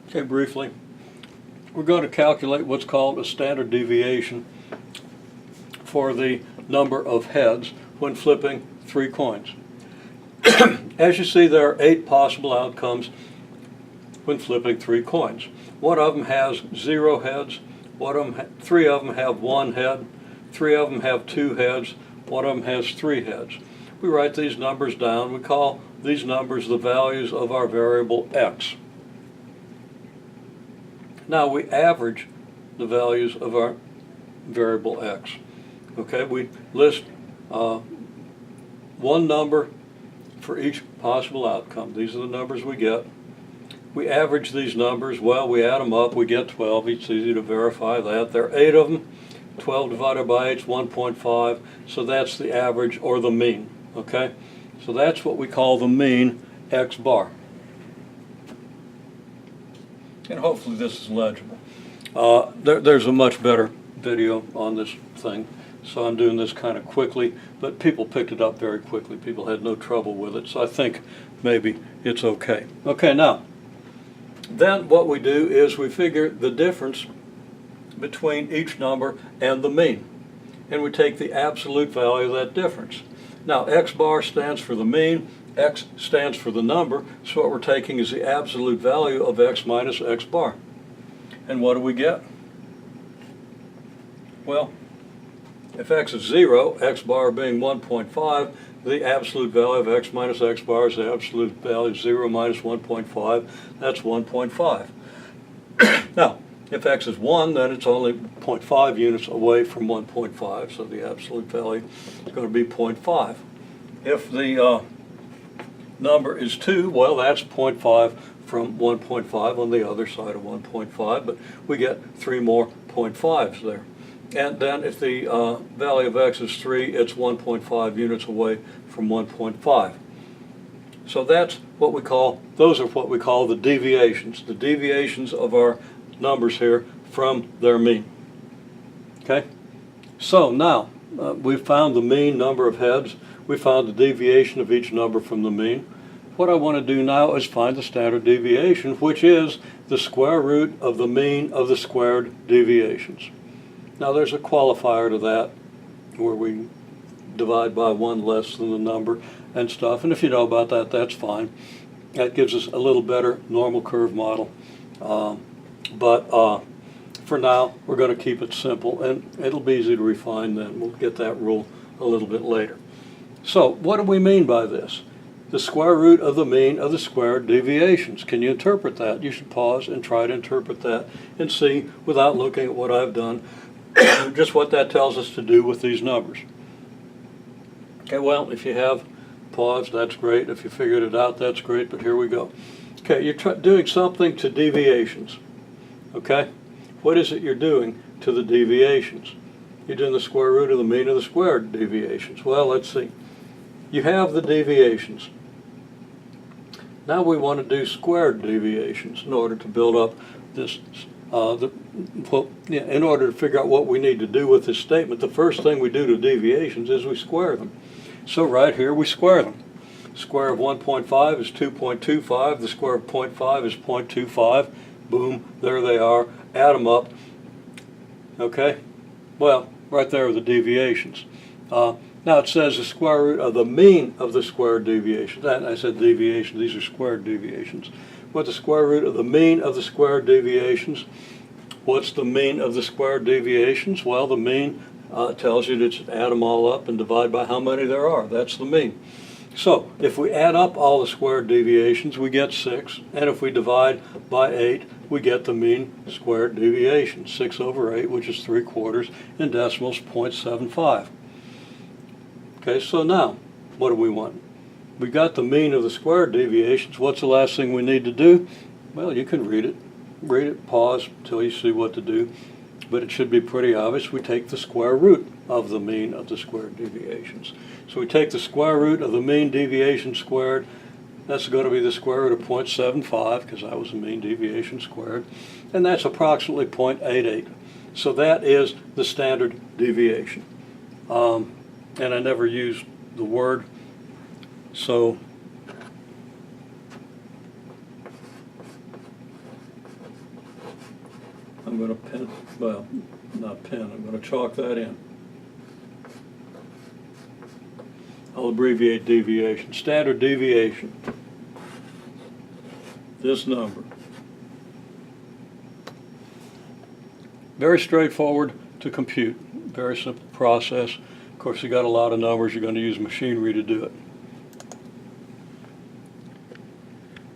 Okay, briefly, we're going to calculate what's called a standard deviation for the number of heads when flipping 3 coins. As you see, there are 8 possible outcomes when flipping 3 coins. One of them has 0 heads, 3 of them have 1 head, 3 of them have 2 heads, 1 of them has 3 heads. We write these numbers down. We call these numbers the values of our variable x. Now we average the values of our variable x. Okay, we list one number for each possible outcome. These are the numbers we get. We average these numbers. Well, we add them up. We get 12. It's easy to verify that. There are 8 of them. 12 divided by 8 is 1.5. So that's the average or the mean. Okay? So that's what we call the mean x bar. And hopefully this is legible. There's a much better video on this thing, so I'm doing this kind of quickly, but people picked it up very quickly. People had no trouble with it, so I think maybe it's okay. Okay, now, then what we do is we figure the difference between each number and the mean, and we take the absolute value of that difference. Now, x bar stands for the mean, x stands for the number, so what we're taking is the absolute value of x minus x bar. And what do we get? Well, if x is 0, x bar being 1.5, the absolute value of x minus x bar is the absolute value of 0 minus 1.5. That's 1.5. Now, if x is 1, then it's only 0.5 units away from 1.5, so the absolute value is going to be 0.5. If the number is 2, well, that's 0.5 from 1.5 on the other side of 1.5, but we get 3 more 0.5s there. And then if the value of x is 3, it's 1.5 units away from 1.5. So that's what we call, those are what we call the deviations of our numbers here from their mean. Okay? So now, we've found the mean number of heads. We found the deviation of each number from the mean. What I want to do now is find the standard deviation, which is the square root of the mean of the squared deviations. Now there's a qualifier to that where we divide by 1 less than the number and stuff, and if you know about that, that's fine. That gives us a little better normal curve model. But for now, we're going to keep it simple, and it'll be easy to refine then. We'll get that rule a little bit later. So what do we mean by this? The square root of the mean of the squared deviations. Can you interpret that? You should pause and try to interpret that and see, without looking at what I've done, just what that tells us to do with these numbers. Okay, well, if you have paused, that's great. If you figured it out, that's great, but here we go. Okay, you're doing something to deviations. Okay? What is it you're doing to the deviations? You're doing the square root of the mean of the squared deviations. Well, let's see. You have the deviations. Now we want to do squared deviations in order to build up this, in order to figure out what we need to do with this statement. The first thing we do to deviations is we square them. So right here we square them. Square of 1.5 is 2.25. The square of 0.5 is 0.25. Boom, there they are. Add them up. Okay? Well, right there are the deviations. Now it says the square root of the mean of the squared deviations. And I said deviation, these are squared deviations. What's the square root of the mean of the squared deviations? What's the mean of the squared deviations? Well, the mean tells you to just add them all up and divide by how many there are. That's the mean. So if we add up all the squared deviations, we get 6. And if we divide by 8, we get the mean squared deviation. 6 over 8, which is 3/4, in decimals 0.75. Okay, so now, what do we want? We got the mean of the squared deviations. What's the last thing we need to do? Well, you can read it. Read it, pause until you see what to do. But it should be pretty obvious. We take the square root of the mean of the squared deviations. So we take the square root of the mean deviation squared. That's going to be the square root of 0.75, because that was the mean deviation squared. And that's approximately 0.88. So that is the standard deviation. And I never used the word, so I'm going to pen, well, not pen, I'm going to chalk that in. I'll abbreviate deviation. Standard deviation. This number. Very straightforward to compute. Very simple process. Of course, you got a lot of numbers. You're going to use machinery to do it.